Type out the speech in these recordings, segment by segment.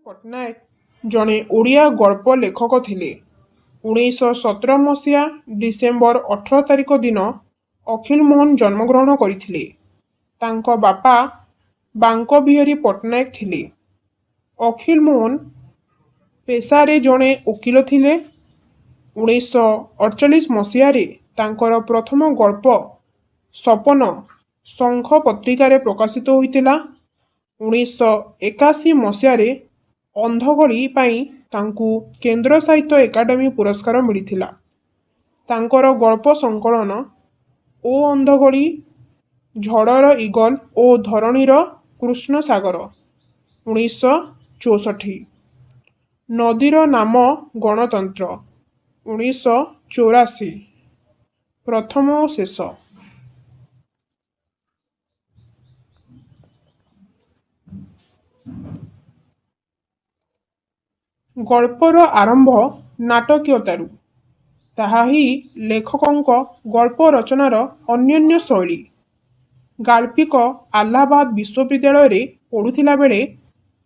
ପଟ୍ଟନାୟକ ଜଣେ ଓଡ଼ିଆ ଗଳ୍ପ ଲେଖକ ଥିଲେ। 1917 ମସିହା ଡିସେମ୍ବର 18 ତାରିଖ ଦିନ ଅଖିଲ ମୋହନ ଜନ୍ମଗ୍ରହଣ କରିଥିଲେ। ତାଙ୍କ ବାପା ବାଙ୍କ ବିହାରୀ ପଟ୍ଟନାୟକ ଥିଲେ। ଅଖିଲ ମୋହନ ପେଶାରେ ଜଣେ ଓକିଲ ଥିଲେ। 1948 ମସିହାରେ ତାଙ୍କର ପ୍ରଥମ ଗଳ୍ପ ସପନ ଶଙ୍ଖ ପତ୍ରିକାରେ ପ୍ରକାଶିତ ହୋଇଥିଲା। 1981 ମସିହାରେ ଅନ୍ଧଗଳି ପାଇଁ ତାଙ୍କୁ କେନ୍ଦ୍ର ସାହିତ୍ୟ ଏକାଡେମୀ ପୁରସ୍କାର ମିଳିଥିଲା। ତାଙ୍କର ଗଳ୍ପ ସଂକଳନ ଓ ଅନ୍ଧଗଳି, ଝଡ଼ର ଇଗଲ ଓ ଧରଣୀର କୃଷ୍ଣସାଗର। 1964 ନଦୀର ନାମ ଗଣତନ୍ତ୍ର। 1984 ପ୍ରଥମ ଓ ଶେଷ। ଗଳ୍ପର ଆରମ୍ଭ ନାଟକୀୟତାରୁ। ତାହା ହିଁ ଲେଖକଙ୍କ ଗଳ୍ପ ରଚନାର ଅନନ୍ୟ ଶୈଳୀ। ଗାଳ୍ପିକ ଆହ୍ଲାବାଦ ବିଶ୍ୱବିଦ୍ୟାଳୟରେ ପଢ଼ୁଥିଲା ବେଳେ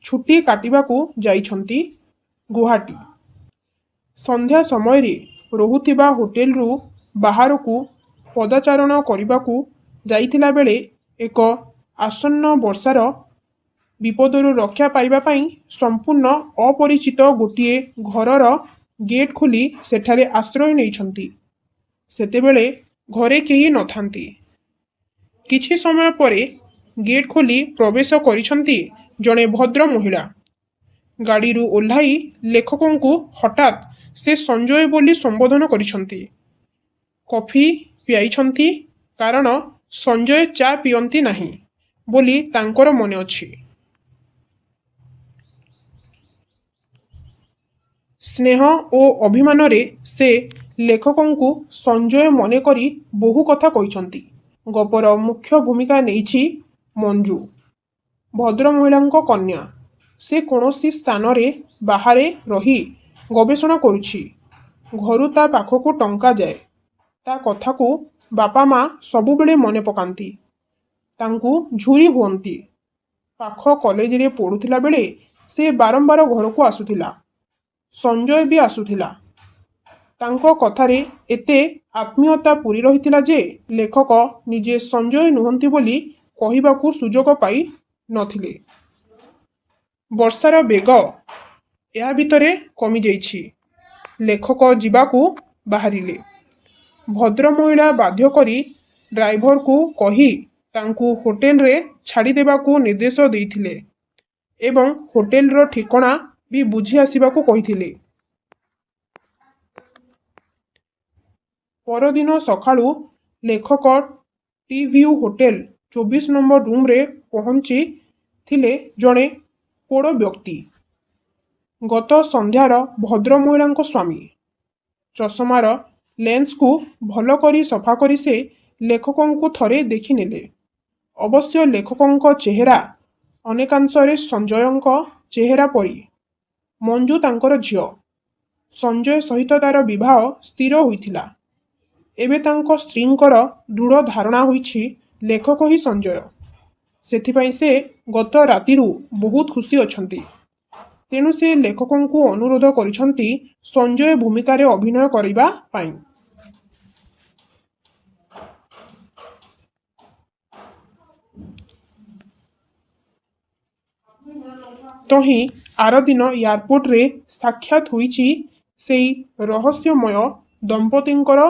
ଛୁଟି କାଟିବାକୁ ଯାଇଛନ୍ତି ଗୁଆହାଟୀ। ସନ୍ଧ୍ୟା ସମୟରେ ରହୁଥିବା ହୋଟେଲରୁ ବାହାରକୁ ପଦଚାରଣ କରିବାକୁ ଯାଇଥିଲା ବେଳେ ଏକ ଆସନ୍ନ ବର୍ଷାର ବିପଦରୁ ରକ୍ଷା ପାଇବା ପାଇଁ ସମ୍ପୂର୍ଣ୍ଣ ଅପରିଚିତ ଗୋଟିଏ ଘରର ଗେଟ୍ ଖୋଲି ସେଠାରେ ଆଶ୍ରୟ ନେଇଛନ୍ତି। ସେତେବେଳେ ଘରେ କେହି ନଥାନ୍ତି। କିଛି ସମୟ ପରେ ଗେଟ୍ ଖୋଲି ପ୍ରବେଶ କରିଛନ୍ତି ଜଣେ ଭଦ୍ର ମହିଳା। ଗାଡ଼ିରୁ ଓହ୍ଲାଇ ଲେଖକଙ୍କୁ ହଠାତ୍ ସେ ସଞ୍ଜୟ ବୋଲି ସମ୍ବୋଧନ କରିଛନ୍ତି। କଫି ପିଆଇଛନ୍ତି, କାରଣ ସଞ୍ଜୟ ଚା ପିଅନ୍ତି ନାହିଁ ବୋଲି ତାଙ୍କର ମନେ ଅଛି। ସ୍ନେହ ଓ ଅଭିମାନରେ ସେ ଲେଖକଙ୍କୁ ସଞ୍ଜୟ ମନେକରି ବହୁ କଥା କହିଛନ୍ତି। ଗପର ମୁଖ୍ୟ ଭୂମିକା ନେଇଛି ମଞ୍ଜୁ। ଭଦ୍ରମହିଳାଙ୍କ କନ୍ୟା। ସେ କୌଣସି ସ୍ଥାନରେ ବାହାରେ ରହି ଗବେଷଣା କରୁଛି। ଘରୁ ତା ପାଖକୁ ଟଙ୍କା ଯାଏ। ତା କଥାକୁ ବାପା ମା ସବୁବେଳେ ମନେ ପକାନ୍ତି। ତାଙ୍କୁ ଝୁରି ହୁଅନ୍ତି। ପାଖ କଲେଜରେ ପଢ଼ୁଥିଲା ବେଳେ ସେ ବାରମ୍ବାର ଘରକୁ ଆସୁଥିଲା। ସଞ୍ଜୟ ବି ଆସୁଥିଲା। ତାଙ୍କ କଥାରେ ଏତେ ଆତ୍ମୀୟତା ପୂରି ରହିଥିଲା ଯେ ଲେଖକ ନିଜେ ସଞ୍ଜୟ ନୁହନ୍ତି ବୋଲି କହିବାକୁ ସୁଯୋଗ ପାଇ ନଥିଲେ। ବର୍ଷାର ବେଗ ଏହା ଭିତରେ କମିଯାଇଛି। ଲେଖକ ଯିବାକୁ ବାହାରିଲେ। ଭଦ୍ରମହିଳା ବାଧ୍ୟ କରି ଡ୍ରାଇଭରକୁ କହି ତାଙ୍କୁ ହୋଟେଲରେ ଛାଡ଼ିଦେବାକୁ ନିର୍ଦ୍ଦେଶ ଦେଇଥିଲେ ଏବଂ ହୋଟେଲର ଠିକଣା ବି ବୁଝି ଆସିବାକୁ କହିଥିଲେ। ପରଦିନ ସକାଳୁ ଲେଖକ ଟି-ଭ୍ୟୁ ହୋଟେଲ 24 ନମ୍ବର ରୁମରେ ପହଞ୍ଚିଥିଲେ ଜଣେ ପୋଡ଼ ବ୍ୟକ୍ତି। ଗତ ସନ୍ଧ୍ୟାର ଭଦ୍ରମହିଳାଙ୍କ ସ୍ୱାମୀ। ଚଷମାର ଲେନ୍ସକୁ ଭଲ କରି ସଫା କରି ସେ ଲେଖକଙ୍କୁ ଥରେ ଦେଖିନେଲେ। ଅବଶ୍ୟ ଲେଖକଙ୍କ ଚେହେରା ଅନେକାଂଶରେ ସଞ୍ଜୟଙ୍କ ଚେହେରା ପରି। ମଞ୍ଜୁ ତାଙ୍କର ଝିଅ। ସଞ୍ଜୟ ସହିତ ତାର ବିବାହ ସ୍ଥିର ହୋଇଥିଲା। ଏବେ ତାଙ୍କ ସ୍ତ୍ରୀଙ୍କର ଦୃଢ଼ ଧାରଣା ହୋଇଛି ଲେଖକ ହିଁ ସଞ୍ଜୟ। ସେଥିପାଇଁ ସେ ଗତ ରାତିରୁ ବହୁତ ଖୁସି ଅଛନ୍ତି। ତେଣୁ ସେ ଲେଖକଙ୍କୁ ଅନୁରୋଧ କରିଛନ୍ତି ସଞ୍ଜୟ ଭୂମିକାରେ ଅଭିନୟ କରିବା ପାଇଁ। ତହିଁ ଆରଦିନ ଏୟାରପୋର୍ଟରେ ସାକ୍ଷାତ ହୋଇଛି ସେଇ ରହସ୍ୟମୟ ଦମ୍ପତିଙ୍କର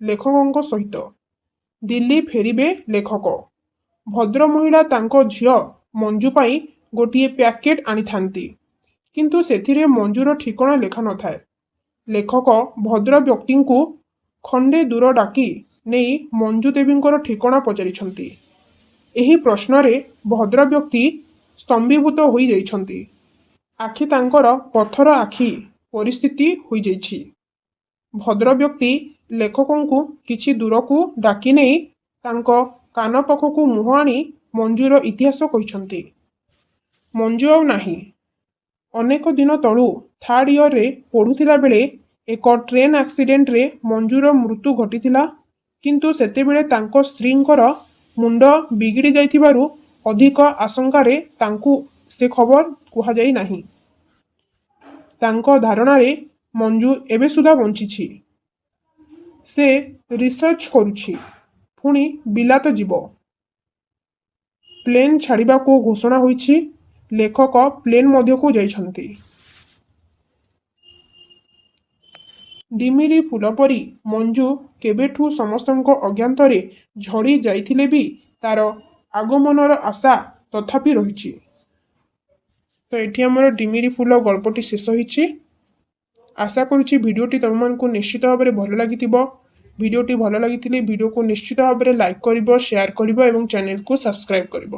ଲେଖକଙ୍କ ସହିତ। ଦିଲ୍ଲୀ ଫେରିବେ ଲେଖକ। ଭଦ୍ରମହିଳା ତାଙ୍କ ଝିଅ ମଞ୍ଜୁ ପାଇଁ ଗୋଟିଏ ପ୍ୟାକେଟ ଆଣିଥାନ୍ତି। କିନ୍ତୁ ସେଥିରେ ମଞ୍ଜୁର ଠିକଣା ଲେଖା ନଥାଏ। ଲେଖକ ଭଦ୍ର ବ୍ୟକ୍ତିଙ୍କୁ ଖଣ୍ଡେ ଦୂର ଡାକି ନେଇ ମଞ୍ଜୁ ଦେବୀଙ୍କର ଠିକଣା ପଚାରିଛନ୍ତି। ଏହି ପ୍ରଶ୍ନରେ ଭଦ୍ରବ୍ୟକ୍ତି ସ୍ତମ୍ଭୀଭୂତ ହୋଇଯାଇଛନ୍ତି। ଆଖି ତାଙ୍କର ପଥର ଆଖି ପରିସ୍ଥିତି ହୋଇଯାଇଛି। ଭଦ୍ରବ୍ୟକ୍ତି ଲେଖକଙ୍କୁ କିଛି ଦୂରକୁ ଡାକି ନେଇ ତାଙ୍କ କାନ ପାଖକୁ ମୁହଁ ଆଣି ମଞ୍ଜୁର ଇତିହାସ କହିଛନ୍ତି। ମଞ୍ଜୁ ଆଉ ନାହିଁ। ଅନେକ ଦିନ ତଳୁ ଥାର୍ଡ ଇୟରରେ ପଢ଼ୁଥିଲା ବେଳେ ଏକ ଟ୍ରେନ୍ ଆକ୍ସିଡେଣ୍ଟରେ ମଞ୍ଜୁର ମୃତ୍ୟୁ ଘଟିଥିଲା। କିନ୍ତୁ ସେତେବେଳେ ତାଙ୍କ ସ୍ତ୍ରୀଙ୍କର ମୁଣ୍ଡ ବିଗିଡ଼ି ଯାଇଥିବାରୁ ଅଧିକ ଆଶଙ୍କାରେ ତାଙ୍କୁ ସେ ଖବର କୁହାଯାଇ ନାହିଁ। ତାଙ୍କ ଧାରଣାରେ ମଞ୍ଜୁ ଏବେ ସୁଦ୍ଧା ବଞ୍ଚିଛି। ସେ ରିସର୍ଚ୍ଚ କରୁଛି, ପୁଣି ବିଲାତ ଯିବ। ପ୍ଲେନ୍ ଛାଡ଼ିବାକୁ ଘୋଷଣା ହୋଇଛି। ଲେଖକ ପ୍ଲେନ୍ ମଧ୍ୟକୁ ଯାଇଛନ୍ତି। ଡିମିରି ଫୁଲ ପରି ମଞ୍ଜୁ କେବେଠୁ ସମସ୍ତଙ୍କ ଅଜ୍ଞାତରେ ଝଡ଼ି ଯାଇଥିଲେ ବି ତାର ଆଗମନର ଆଶା ତଥାପି ରହିଛି। ତ ଏଠି ଆମର ଡିମିରି ଫୁଲ ଗଳ୍ପଟି ଶେଷ ହୋଇଛି। ଆଶା କରୁଛି ଭିଡ଼ିଓଟି ତୁମମାନଙ୍କୁ ନିଶ୍ଚିତ ଭାବରେ ଭଲ ଲାଗିଥିବ। ଭିଡ଼ିଓଟି ଭଲ ଲାଗିଥିଲେ ଭିଡ଼ିଓକୁ ନିଶ୍ଚିତ ଭାବରେ ଲାଇକ୍ କରିବ, ସେୟାର କରିବ ଏବଂ ଚ୍ୟାନେଲକୁ ସବସ୍କ୍ରାଇବ୍ କରିବ।